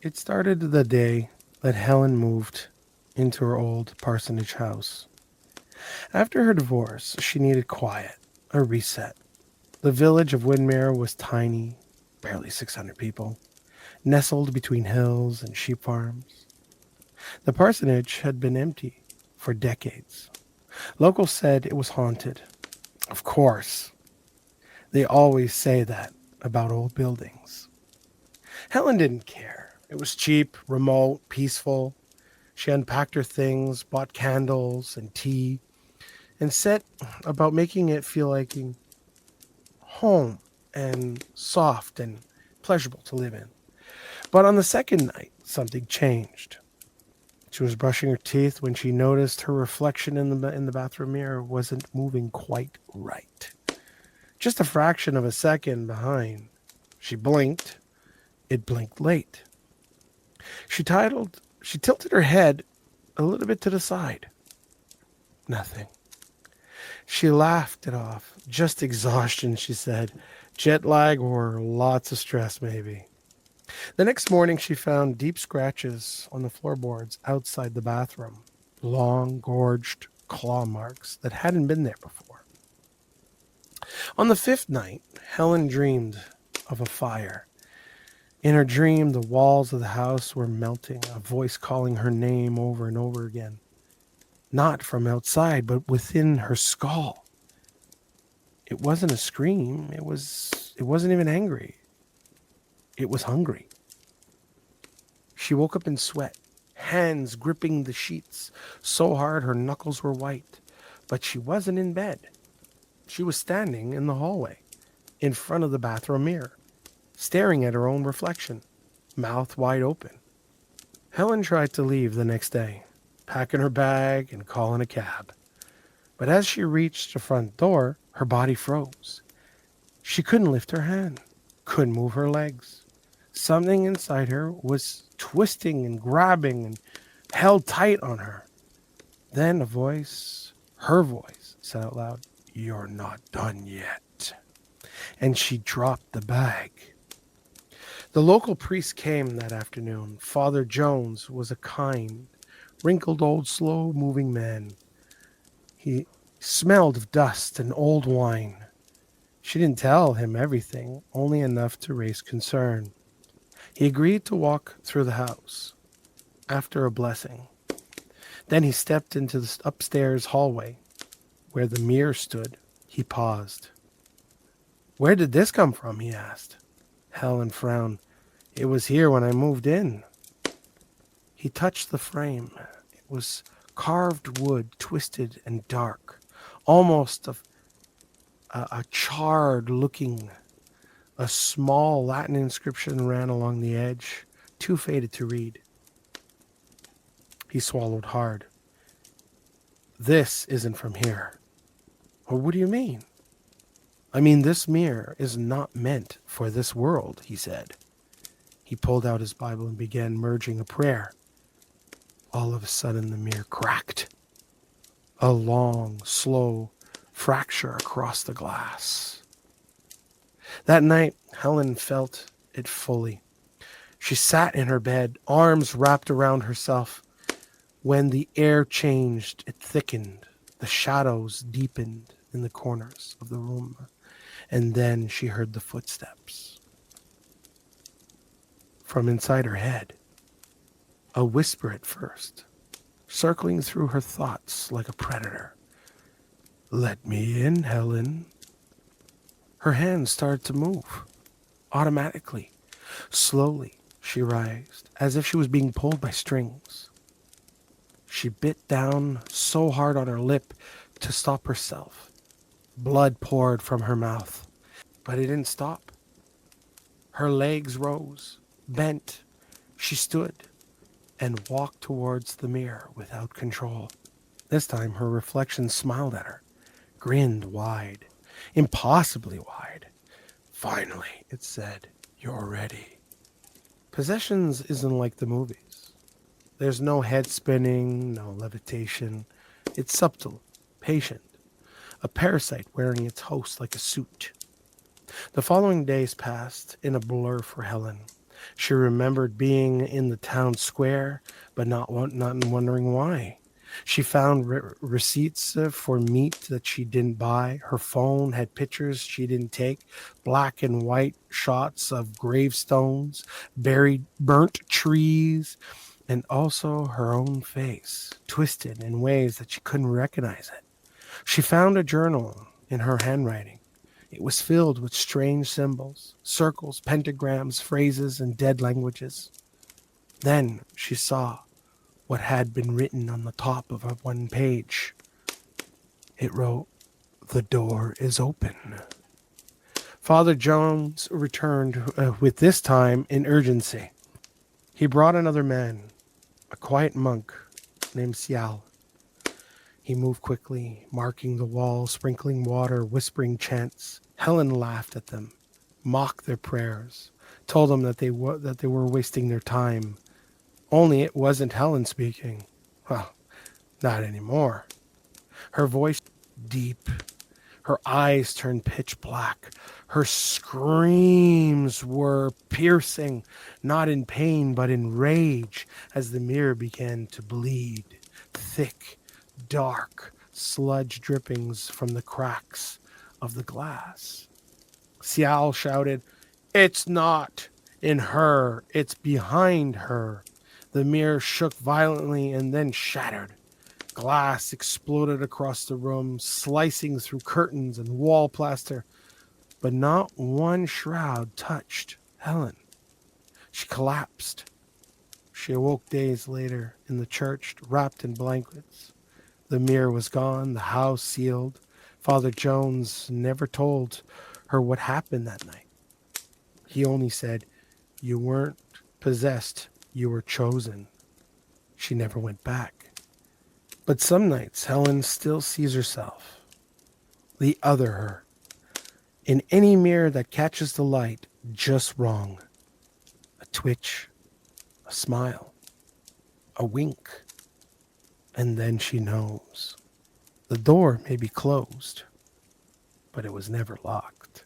It started the day that Helen moved into her old parsonage house. After her divorce, she needed quiet, a reset. The village of Widmere was tiny, barely 600 people, nestled between hills and sheep farms. The parsonage had been empty for decades. Locals said it was haunted. Of course, they always say that about old buildings. Helen didn't care. It was cheap, remote, peaceful. She unpacked her things, bought candles and tea, and set about making it feel like home and soft and pleasurable to live in. But on the second night, something changed. She was brushing her teeth when she noticed her reflection in the bathroom mirror wasn't moving quite right. Just a fraction of a second behind. She blinked. It blinked late. She tilted her head a little bit to the side. Nothing. She laughed it off. Just exhaustion, she said. Jet lag or lots of stress, maybe. The next morning, she found deep scratches on the floorboards outside the bathroom. Long, gorged claw marks that hadn't been there before. On the fifth night, Helen dreamed of a fire. In her dream, the walls of the house were melting, a voice calling her name over and over again. Not from outside, but within her skull. It wasn't a scream. It wasn't even angry. It was hungry. She woke up in sweat, hands gripping the sheets so hard her knuckles were white. But she wasn't in bed. She was standing in the hallway, in front of the bathroom mirror, staring at her own reflection, mouth wide open. Helen tried to leave the next day, packing her bag and calling a cab. But as she reached the front door, her body froze. She couldn't lift her hand, couldn't move her legs. Something inside her was twisting and grabbing and held tight on her. Then a voice, her voice, said out loud, "You're not done yet." And she dropped the bag. The local priest came that afternoon. Father Jones was a kind, wrinkled old slow-moving man. He smelled of dust and old wine. She didn't tell him everything, only enough to raise concern. He agreed to walk through the house after a blessing. Then he stepped into the upstairs hallway where the mirror stood. He paused. "Where did this come from?" he asked. Helen frowned. "It was here when I moved in." He touched the frame. It was carved wood, twisted and dark, almost of a charred looking. A small Latin inscription ran along the edge, too faded to read. He swallowed hard. "This isn't from here." "Well, what do you mean?" "I mean, this mirror is not meant for this world," he said. He pulled out his Bible and began merging a prayer. All of a sudden, the mirror cracked. A long, slow fracture across the glass. That night, Helen felt it fully. She sat in her bed, arms wrapped around herself. When the air changed, it thickened. The shadows deepened in the corners of the room. And then she heard the footsteps. From inside her head, a whisper at first, circling through her thoughts like a predator. "Let me in, Helen." Her hands started to move, automatically. Slowly, she raised, as if she was being pulled by strings. She bit down so hard on her lip to stop herself. Blood poured from her mouth, but it didn't stop. Her legs rose, bent. She stood and walked towards the mirror without control. This time her reflection smiled at her, grinned wide, impossibly wide. "Finally," it said, "you're ready." Possessions isn't like the movies. There's no head spinning, no levitation. It's subtle, patient, a parasite wearing its host like a suit. The following days passed in a blur for Helen. She remembered being in the town square, but not wondering why. She found receipts for meat that she didn't buy. Her phone had pictures she didn't take, black and white shots of gravestones, buried, burnt trees, and also her own face, twisted in ways that she couldn't recognize it. She found a journal in her handwriting. It was filled with strange symbols, circles, pentagrams, phrases, and dead languages. Then she saw what had been written on the top of a one page. It wrote, "The door is open." Father Jones returned with this time in urgency. He brought another man, a quiet monk named Sial. He moved quickly, marking the wall, sprinkling water, whispering chants. Helen laughed at them, mocked their prayers, told them that they were wasting their time. Only it wasn't Helen speaking. Well, not anymore. Her voice deep. Her eyes turned pitch black. Her screams were piercing, not in pain, but in rage, as the mirror began to bleed. Thick, dark sludge drippings from the cracks of the glass. Sial shouted, "It's not in her, it's behind her." The mirror shook violently and then shattered. Glass exploded across the room, slicing through curtains and wall plaster, but not one shroud touched Helen. She collapsed. She awoke days later in the church, wrapped in blankets. The mirror was gone, the house sealed. Father Jones never told her what happened that night. He only said, "You weren't possessed, you were chosen." She never went back. But some nights, Helen still sees herself, the other her, in any mirror that catches the light just wrong. A twitch, a smile, a wink, and then she knows. The door may be closed, but it was never locked.